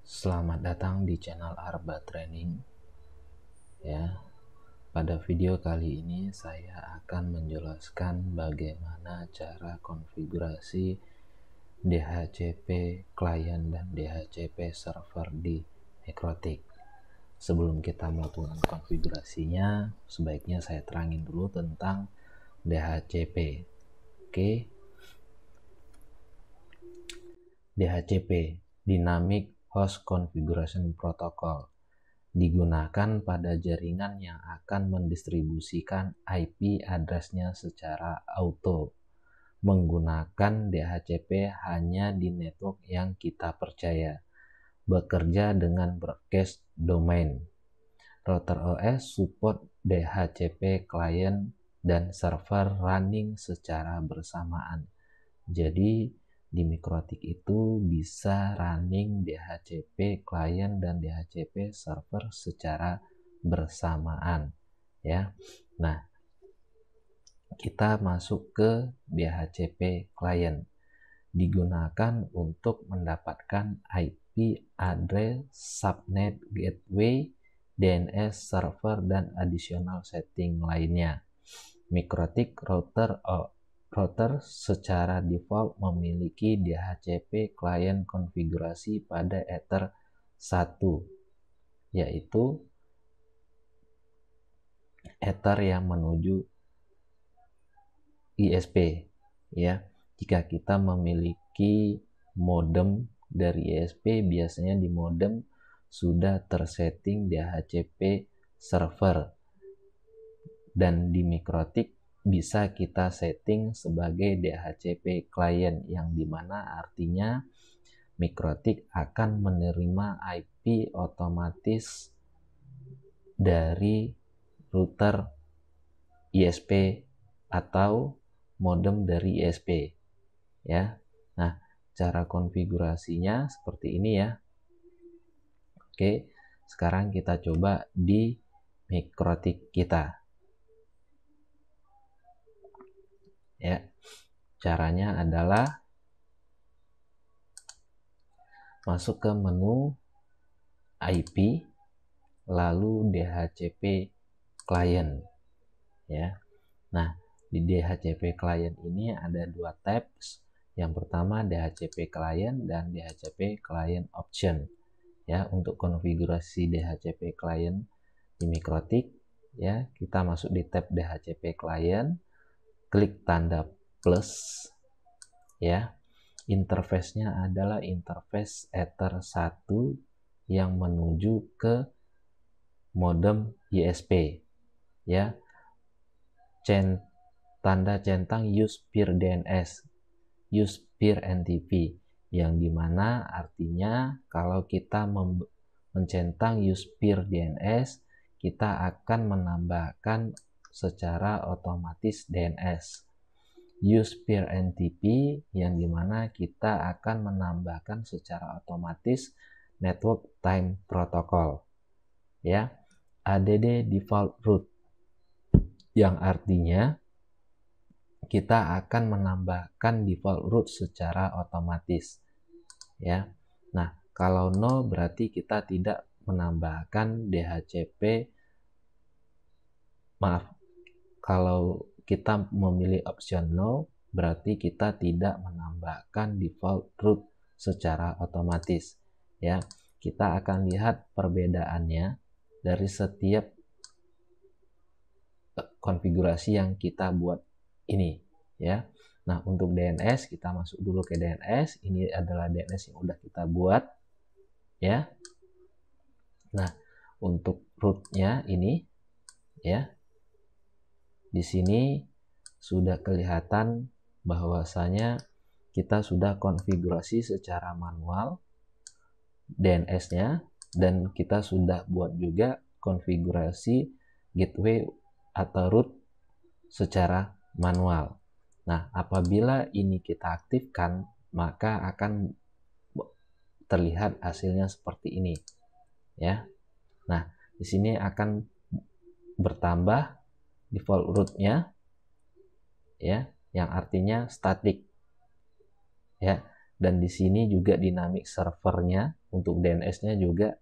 Selamat datang di channel Arba Training. Ya, pada video kali ini saya akan menjelaskan bagaimana cara konfigurasi DHCP client dan DHCP server di Mikrotik. Sebelum kita melakukan konfigurasinya, sebaiknya saya terangin dulu tentang DHCP. Oke. DHCP, Dynamic Host Configuration Protocol, digunakan pada jaringan yang akan mendistribusikan IP address-nya secara auto. Menggunakan DHCP hanya di network yang kita percaya. Bekerja dengan broadcast domain. Router OS support DHCP client dan server running secara bersamaan. Jadi di Mikrotik itu bisa running DHCP client dan DHCP server secara bersamaan ya. Nah, kita masuk ke DHCP client. Digunakan untuk mendapatkan IP address, subnet, gateway, DNS server dan additional setting lainnya. Mikrotik router secara default memiliki DHCP client konfigurasi pada Ether 1, yaitu Ether yang menuju ISP ya. Jika kita memiliki modem dari ISP, biasanya di modem sudah tersetting DHCP server, dan di Mikrotik bisa kita setting sebagai DHCP client, yang dimana artinya Mikrotik akan menerima IP otomatis dari router ISP atau modem dari ISP ya. Nah, cara konfigurasinya seperti ini ya. Oke, sekarang kita coba di Mikrotik kita. Ya, caranya adalah masuk ke menu IP, lalu DHCP client ya. Nah, di DHCP client ini ada dua tabs. Yang pertama DHCP client dan DHCP client option ya. Untuk konfigurasi DHCP client di Mikrotik ya, kita masuk di tab DHCP client, klik tanda plus ya. Interface-nya adalah interface Ether 1 yang menuju ke modem ISP ya. Tanda centang use peer DNS, use peer NTP, yang dimana artinya kalau kita mencentang use peer DNS, kita akan menambahkan secara otomatis DNS. Use peer NTP, yang dimana kita akan menambahkan secara otomatis network time protocol ya. ADD default route, yang artinya kita akan menambahkan default route secara otomatis ya. Nah, kalau no berarti kita tidak menambahkan DHCP. Kalau kita memilih option no, berarti kita tidak menambahkan default route secara otomatis ya. Kita akan lihat perbedaannya dari setiap konfigurasi yang kita buat ini ya. Nah, untuk DNS kita masuk dulu ke DNS. Ini adalah DNS yang udah kita buat ya. Nah, untuk root-nya ini ya. Di sini sudah kelihatan bahwasanya kita sudah konfigurasi secara manual DNS-nya, dan kita sudah buat juga konfigurasi gateway atau root secara manual. Nah, apabila ini kita aktifkan, maka akan terlihat hasilnya seperti ini ya. Nah, di sini akan bertambah default root-nya ya, yang artinya static ya. Dan di sini juga dynamic servernya untuk DNS-nya juga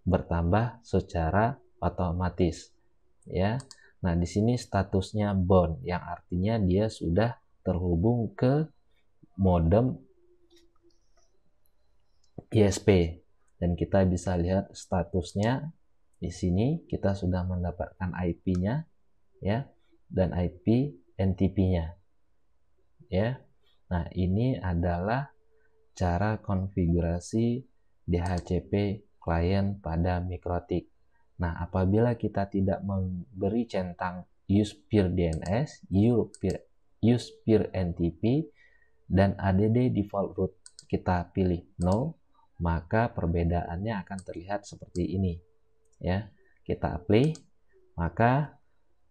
bertambah secara otomatis ya. Nah, di sini statusnya bound yang artinya dia sudah terhubung ke modem ISP dan kita bisa lihat statusnya di sini. Kita sudah mendapatkan IP-nya ya dan IP NTP-nya ya. Nah, ini adalah cara konfigurasi DHCP klien pada MikroTik. Nah, apabila kita tidak memberi centang use peer DNS, use peer NTP, dan ADD default root kita pilih no, maka perbedaannya akan terlihat seperti ini. Ya, kita apply, maka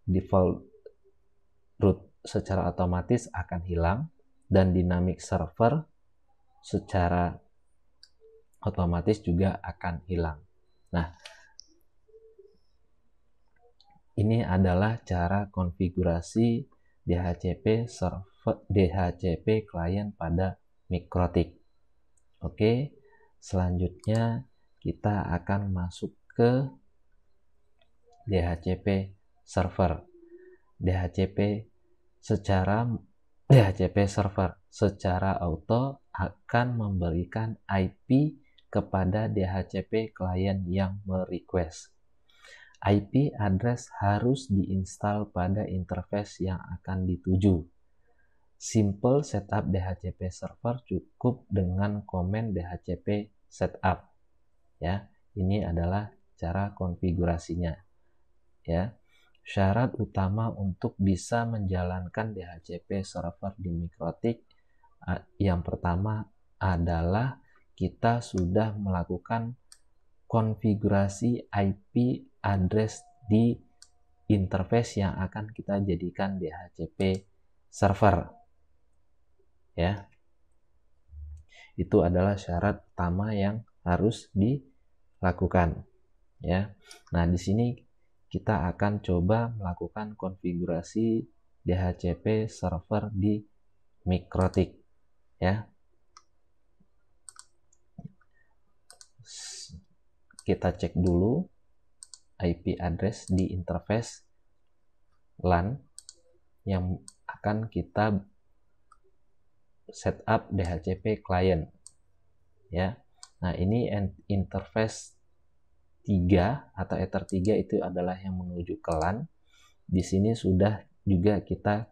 default root secara otomatis akan hilang dan dynamic server secara otomatis juga akan hilang. Nah, ini adalah cara konfigurasi DHCP klien pada MikroTik. Oke, selanjutnya kita akan masuk ke DHCP server. DHCP server secara auto akan memberikan IP kepada DHCP klien yang merequest. IP address harus diinstal pada interface yang akan dituju. Simple setup DHCP server cukup dengan komen DHCP setup. Ya, ini adalah cara konfigurasinya. Ya. Syarat utama untuk bisa menjalankan DHCP server di MikroTik yang pertama adalah kita sudah melakukan konfigurasi IP address di interface yang akan kita jadikan DHCP server. Ya. Itu adalah syarat utama yang harus dilakukan. Ya. Nah, di sini kita akan coba melakukan konfigurasi DHCP server di MikroTik. Ya. Kita cek dulu IP address di interface LAN yang akan kita setup DHCP client ya. Nah, ini interface 3 atau Ether 3 itu adalah yang menuju ke LAN. Di sini sudah juga kita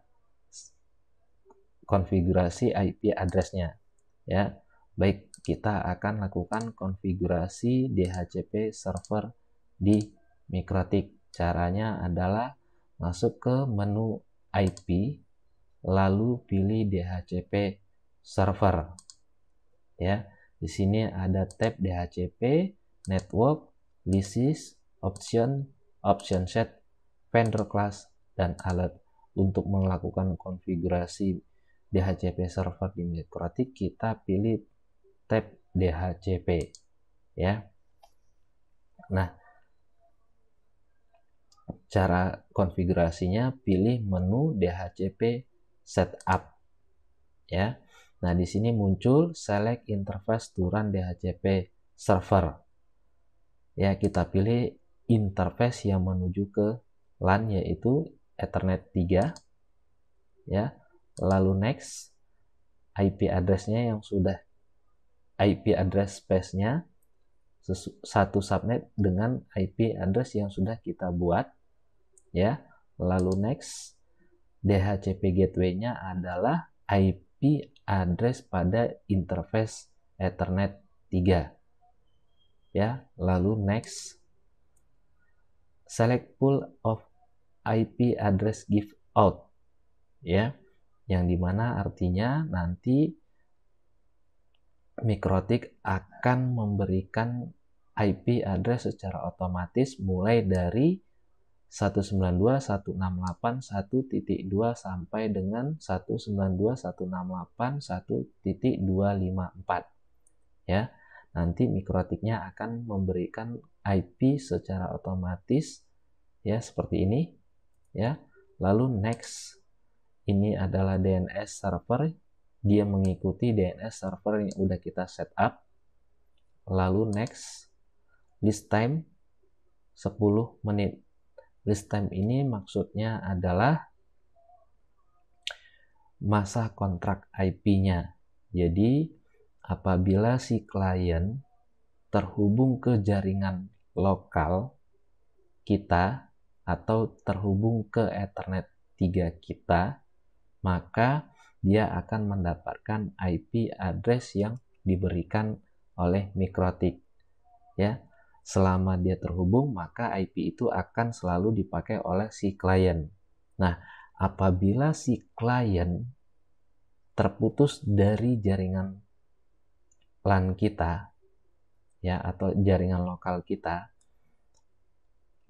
konfigurasi IP address-nya ya. Baik, kita akan lakukan konfigurasi DHCP server di MikroTik. Caranya adalah masuk ke menu IP, lalu pilih DHCP server. Ya, di sini ada tab DHCP, network, license, option set, vendor class, dan alert. Untuk melakukan konfigurasi DHCP server di MikroTik, kita pilih tab DHCP. Ya. Nah, cara konfigurasinya pilih menu DHCP setup ya. Nah, di sini muncul select interface to run DHCP server. Ya, kita pilih interface yang menuju ke LAN yaitu Ethernet 3 ya. Lalu next, IP address-nya yang sudah IP address space-nya satu subnet dengan IP address yang sudah kita buat ya. Lalu next, DHCP gateway-nya adalah IP address pada interface Ethernet 3 ya. Lalu next, select pool of IP address give out ya, yang dimana artinya nanti MikroTik akan memberikan IP address secara otomatis mulai dari 192.168.1.2 sampai dengan 192.168.1.254 ya. Nanti MikroTiknya akan memberikan IP secara otomatis ya, seperti ini ya. Lalu next, ini adalah DNS server. Dia mengikuti DNS server yang udah kita setup lalu next, list time 10 menit. List time ini maksudnya adalah masa kontrak IP-nya. Jadi apabila si klien terhubung ke jaringan lokal kita atau terhubung ke Ethernet 3 kita, maka dia akan mendapatkan IP address yang diberikan oleh MikroTik. Ya, selama dia terhubung, maka IP itu akan selalu dipakai oleh si klien. Nah, apabila si klien terputus dari jaringan LAN kita, ya, atau jaringan lokal kita,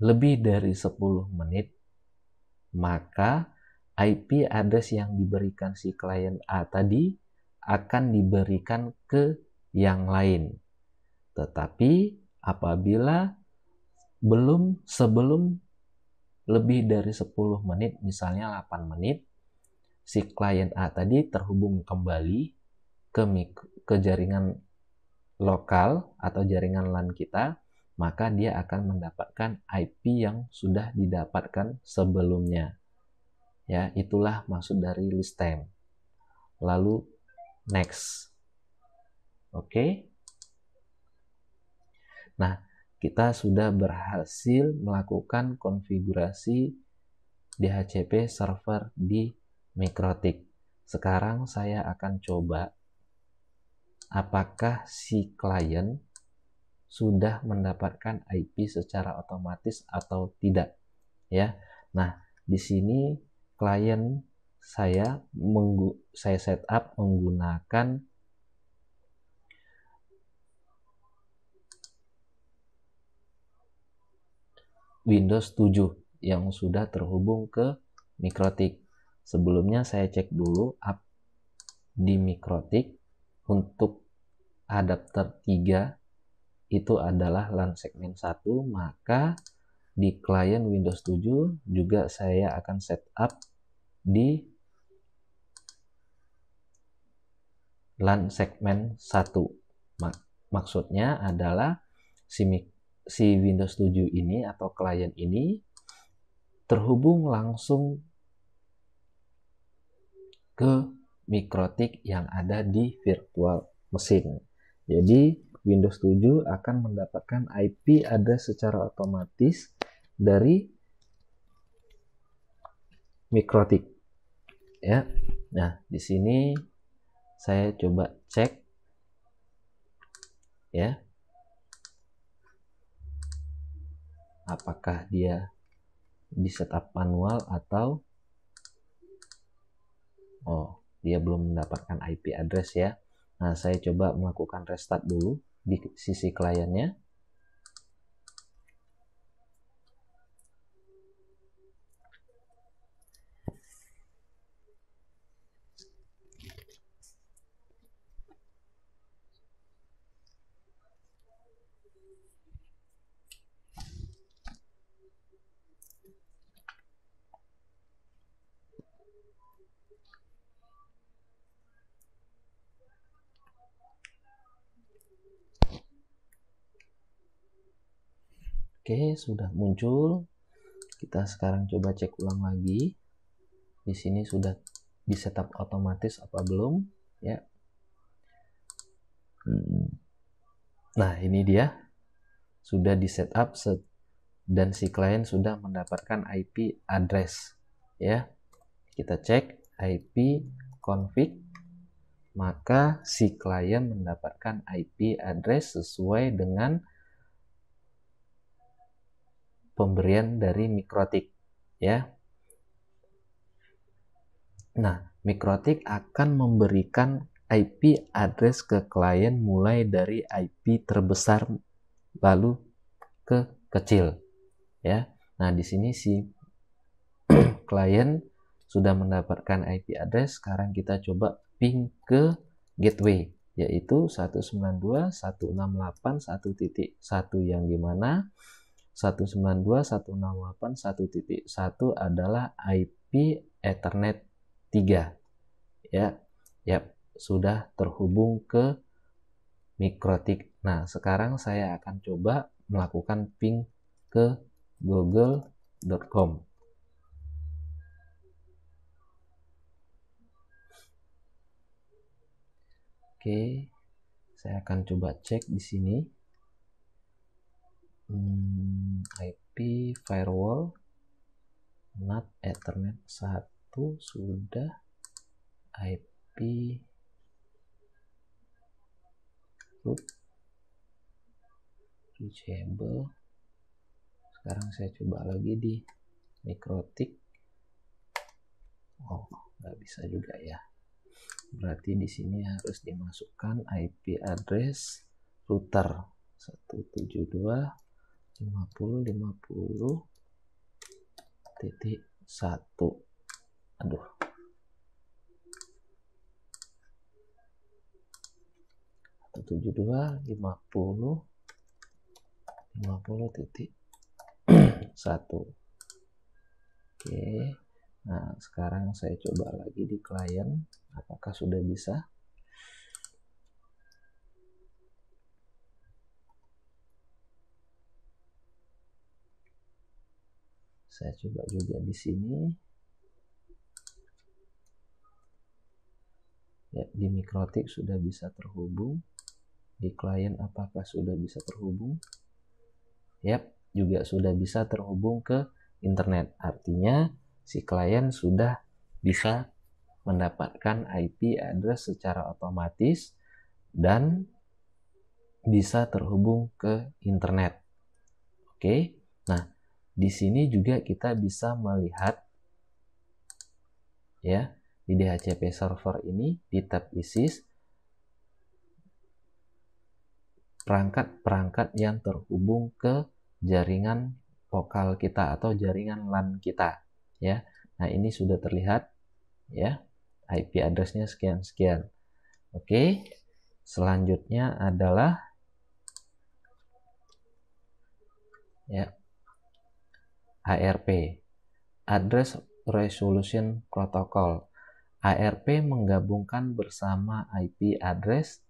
lebih dari 10 menit, maka IP address yang diberikan si klien A tadi akan diberikan ke yang lain. Tetapi apabila sebelum lebih dari 10 menit, misalnya 8 menit, si klien A tadi terhubung kembali ke jaringan lokal atau jaringan LAN kita, maka dia akan mendapatkan IP yang sudah didapatkan sebelumnya. Ya, itulah maksud dari list time. Lalu next. Oke. Nah, kita sudah berhasil melakukan konfigurasi DHCP server di MikroTik. Sekarang saya akan coba apakah si klien sudah mendapatkan IP secara otomatis atau tidak, ya. Nah, di sini klien saya setup menggunakan Windows 7 yang sudah terhubung ke MikroTik. Sebelumnya saya cek dulu di MikroTik untuk adapter 3 itu adalah LAN segmen 1, maka di klien Windows 7 juga saya akan setup di LAN segmen 1. Maksudnya adalah si Windows 7 ini atau klien ini terhubung langsung ke MikroTik yang ada di virtual machine. Jadi Windows 7 akan mendapatkan IP address secara otomatis dari MikroTik. Ya. Nah, di sini saya coba cek, ya, apakah dia di setup manual atau dia belum mendapatkan IP address, ya. Nah, saya coba melakukan restart dulu di sisi kliennya. Oke, sudah muncul. Kita sekarang coba cek ulang lagi. Di sini sudah di setup otomatis apa belum, ya. Nah, ini dia sudah di setup dan si klien sudah mendapatkan IP address, ya. Kita cek IP config, maka si klien mendapatkan IP address sesuai dengan pemberian dari MikroTik, ya. Nah, MikroTik akan memberikan IP address ke klien mulai dari IP terbesar lalu ke kecil, ya. Nah, di sini si klien sudah mendapatkan IP address. Sekarang kita coba ping ke gateway, yaitu 192.168.1.1 yang dimana 192.168.1.1 adalah IP Ethernet 3, ya. Sudah terhubung ke MikroTik Nah, sekarang saya akan coba melakukan ping ke google.com. Oke, saya akan coba cek di sini. IP firewall NAT Ethernet 1 sudah, IP root reachable. Sekarang saya coba lagi di Mikrotik. Oh, nggak bisa juga ya. Berarti di sini harus dimasukkan IP address router 172.50.50.1. Aduh. 172.50.50.1. Oke. Nah, sekarang saya coba lagi di klien, apakah sudah bisa? Saya coba juga di sini. Ya, di Mikrotik sudah bisa terhubung. Di klien apakah sudah bisa terhubung? Yap, juga sudah bisa terhubung ke internet. Artinya si klien sudah bisa mendapatkan IP address secara otomatis dan bisa terhubung ke internet. Oke. Nah, di sini juga kita bisa melihat ya, di DHCP server ini di tab ISIS perangkat-perangkat yang terhubung ke jaringan lokal kita atau jaringan LAN kita ya. Nah, ini sudah terlihat ya, IP address-nya sekian-sekian. Oke. Selanjutnya adalah ya, ARP, Address Resolution Protocol. ARP menggabungkan bersama IP address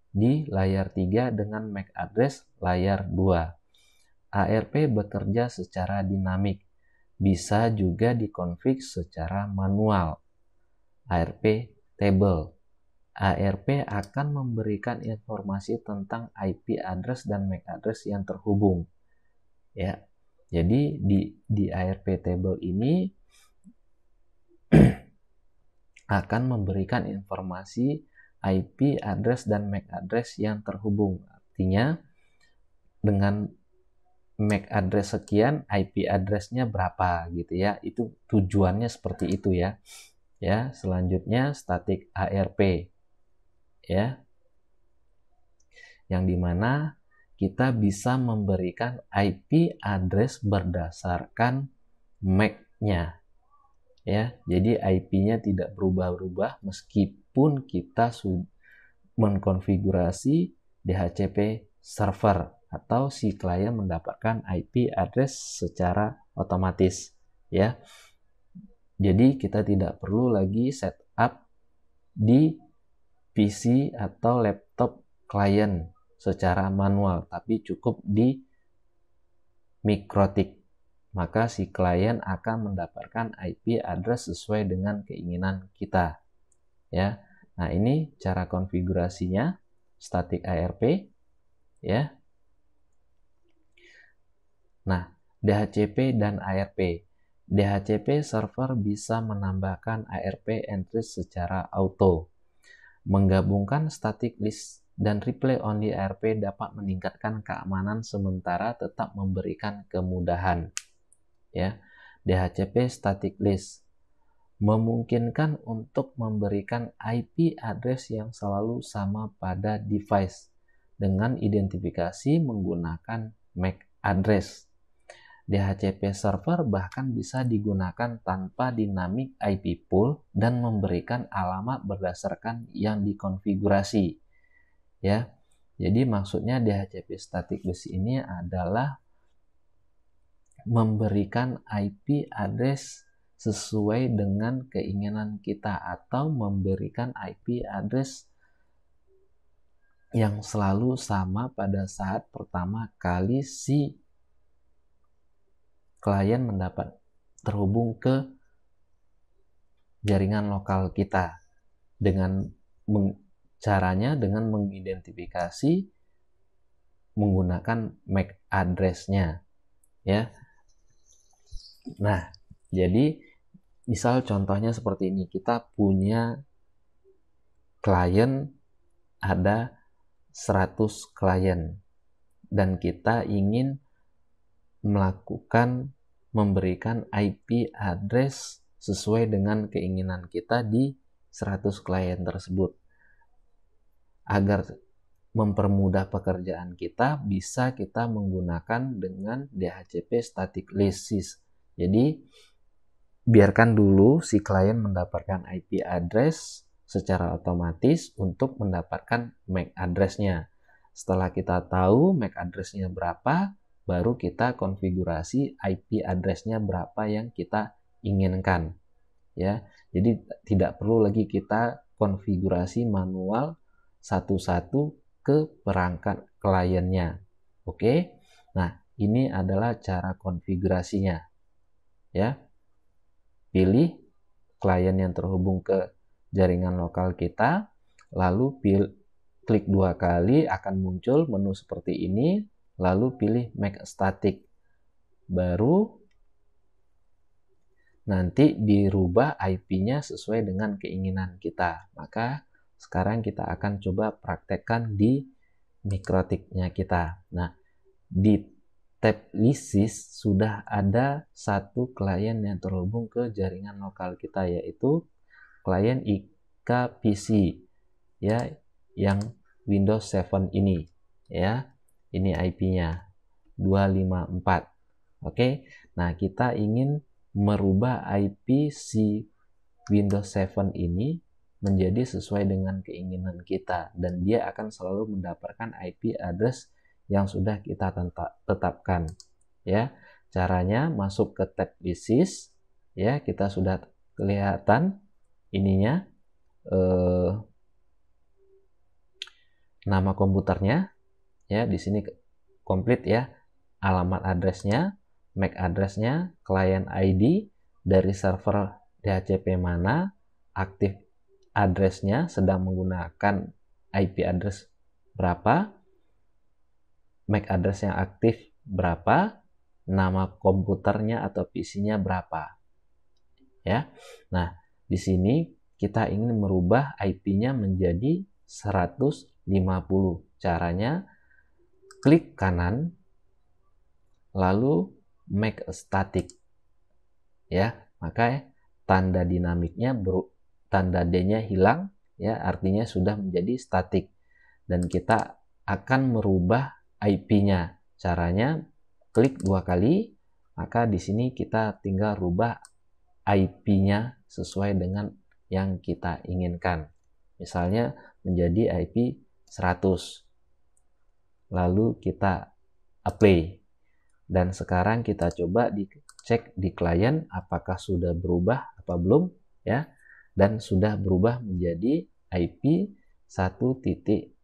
di layar 3 dengan MAC address layar 2. ARP bekerja secara dinamik, bisa juga dikonfig secara manual. ARP table. ARP akan memberikan informasi tentang IP address dan MAC address yang terhubung. Ya. Jadi di ARP table ini akan memberikan informasi IP address dan MAC address yang terhubung. Artinya dengan MAC address sekian, IP address-nya berapa gitu ya. Itu tujuannya seperti itu ya. Ya, selanjutnya static ARP. Ya. Yang dimana kita bisa memberikan IP address berdasarkan MAC-nya. Ya, jadi IP-nya tidak berubah-ubah meskipun kita mengkonfigurasi DHCP server atau si klien mendapatkan IP address secara otomatis ya. Jadi kita tidak perlu lagi setup di PC atau laptop klien secara manual, tapi cukup di Mikrotik. Maka si klien akan mendapatkan IP address sesuai dengan keinginan kita. Ya. Nah, ini cara konfigurasinya static ARP ya. Nah, DHCP dan ARP. DHCP server bisa menambahkan ARP entries secara auto. Menggabungkan static list dan replay only ARP dapat meningkatkan keamanan sementara tetap memberikan kemudahan. Ya, DHCP static list memungkinkan untuk memberikan IP address yang selalu sama pada device dengan identifikasi menggunakan MAC address. DHCP server bahkan bisa digunakan tanpa dynamic IP pool dan memberikan alamat berdasarkan yang dikonfigurasi. Ya. Jadi maksudnya DHCP static list ini adalah memberikan IP address sesuai dengan keinginan kita atau memberikan IP address yang selalu sama pada saat pertama kali si klien mendapat terhubung ke jaringan lokal kita dengan caranya dengan mengidentifikasi menggunakan MAC address-nya ya. Nah, jadi misal contohnya seperti ini, kita punya klien ada 100 klien dan kita ingin memberikan IP address sesuai dengan keinginan kita di 100 klien tersebut. Agar mempermudah pekerjaan kita, bisa kita menggunakan dengan DHCP static list. Jadi biarkan dulu si klien mendapatkan IP address secara otomatis untuk mendapatkan MAC address-nya. Setelah kita tahu MAC address-nya berapa, baru kita konfigurasi IP address-nya berapa yang kita inginkan. Ya, jadi tidak perlu lagi kita konfigurasi manual satu-satu ke perangkat kliennya. Oke. Nah, ini adalah cara konfigurasinya. Ya. Pilih klien yang terhubung ke jaringan lokal kita, lalu klik 2 kali akan muncul menu seperti ini, lalu pilih make static. Baru nanti dirubah IP-nya sesuai dengan keinginan kita. Maka sekarang kita akan coba praktekkan di mikrotiknya kita. Nah, di tab lisis sudah ada satu klien yang terhubung ke jaringan lokal kita, yaitu klien IKPC ya, yang Windows 7 ini ya. Ini IP-nya 254. Oke. Nah, kita ingin merubah IP si Windows 7 ini menjadi sesuai dengan keinginan kita, dan dia akan selalu mendapatkan IP address yang sudah kita tetapkan ya. Caranya masuk ke tab lisis ya, kita sudah kelihatan ininya nama komputernya ya, di sini komplit ya, alamat addressnya, MAC addressnya, client ID, dari server DHCP mana, aktif addressnya, sedang menggunakan IP address berapa, MAC address yang aktif berapa, nama komputernya atau PC-nya berapa. Ya. Nah, di sini kita ingin merubah IP-nya menjadi 150. Caranya klik kanan lalu make a static. Ya, maka tanda dinamiknya tanda D-nya hilang ya, artinya sudah menjadi static dan kita akan merubah IP-nya. Caranya klik 2 kali, maka di sini kita tinggal rubah IP-nya sesuai dengan yang kita inginkan. Misalnya menjadi IP 100. Lalu kita apply. Dan sekarang kita coba dicek di klien apakah sudah berubah apa belum ya. Dan sudah berubah menjadi IP 1.100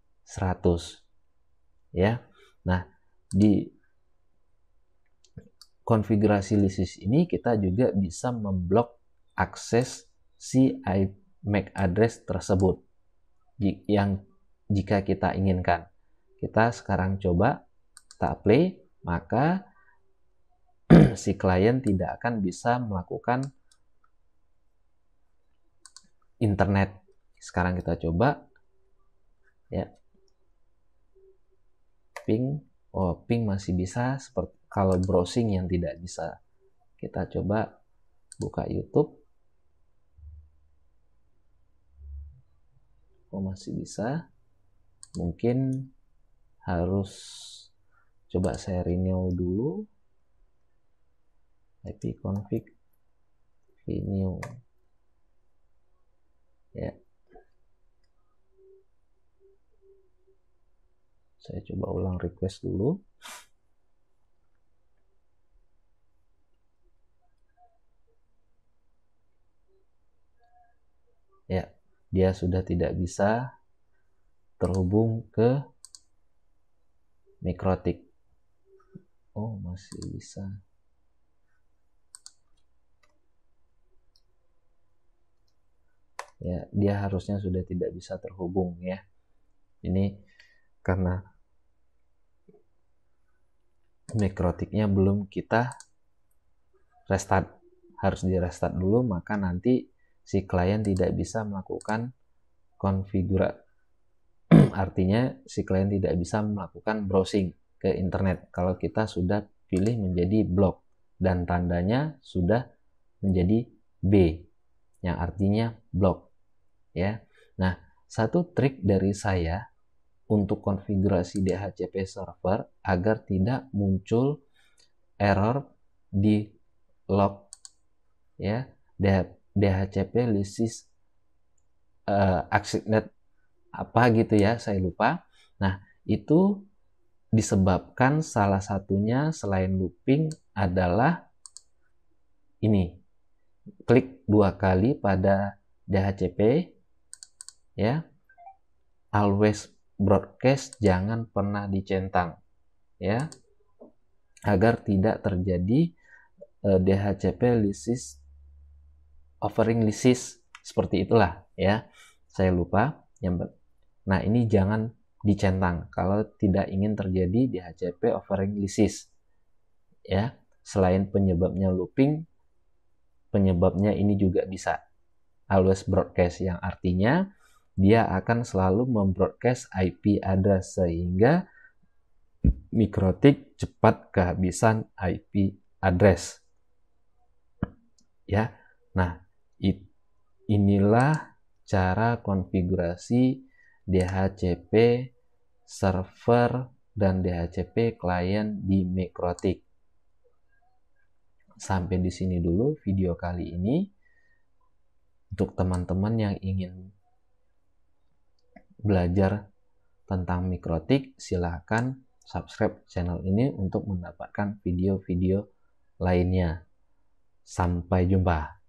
ya. Nah, di konfigurasi lisis ini kita juga bisa memblok akses si MAC address tersebut yang jika kita inginkan. Kita sekarang coba kita apply, maka si klien tidak akan bisa melakukan internet. Sekarang kita coba ya, ping masih bisa. Seperti kalau browsing yang tidak bisa, kita coba buka YouTube. Masih bisa. Mungkin harus coba saya renew dulu. ipconfig renew ya. Saya coba ulang request dulu. Ya, dia sudah tidak bisa terhubung ke mikrotik. Oh, masih bisa. Ya, dia harusnya sudah tidak bisa terhubung ya. Ini karena mikrotiknya belum kita restart, harus di restart dulu, maka nanti si klien tidak bisa melakukan konfigurasi. Artinya si klien tidak bisa melakukan browsing ke internet kalau kita sudah pilih menjadi blok dan tandanya sudah menjadi B yang artinya blok ya. Nah, satu trik dari saya untuk konfigurasi DHCP server agar tidak muncul error di log ya, DHCP lisis ActiveNet apa gitu ya, saya lupa. Nah, itu disebabkan salah satunya selain looping adalah ini, klik 2 kali pada DHCP ya, always broadcast, jangan pernah dicentang ya, agar tidak terjadi DHCP lisis offering lisis seperti itulah ya, saya lupa yang nah ini jangan dicentang kalau tidak ingin terjadi DHCP offering lisis ya. Selain penyebabnya looping, penyebabnya ini juga bisa always broadcast yang artinya dia akan selalu membroadcast IP address sehingga mikrotik cepat kehabisan IP address ya. Nah, inilah cara konfigurasi DHCP server dan DHCP klien di mikrotik. Sampai di sini dulu video kali ini. Untuk teman-teman yang ingin belajar tentang mikrotik, silahkan subscribe channel ini untuk mendapatkan video-video lainnya. Sampai jumpa.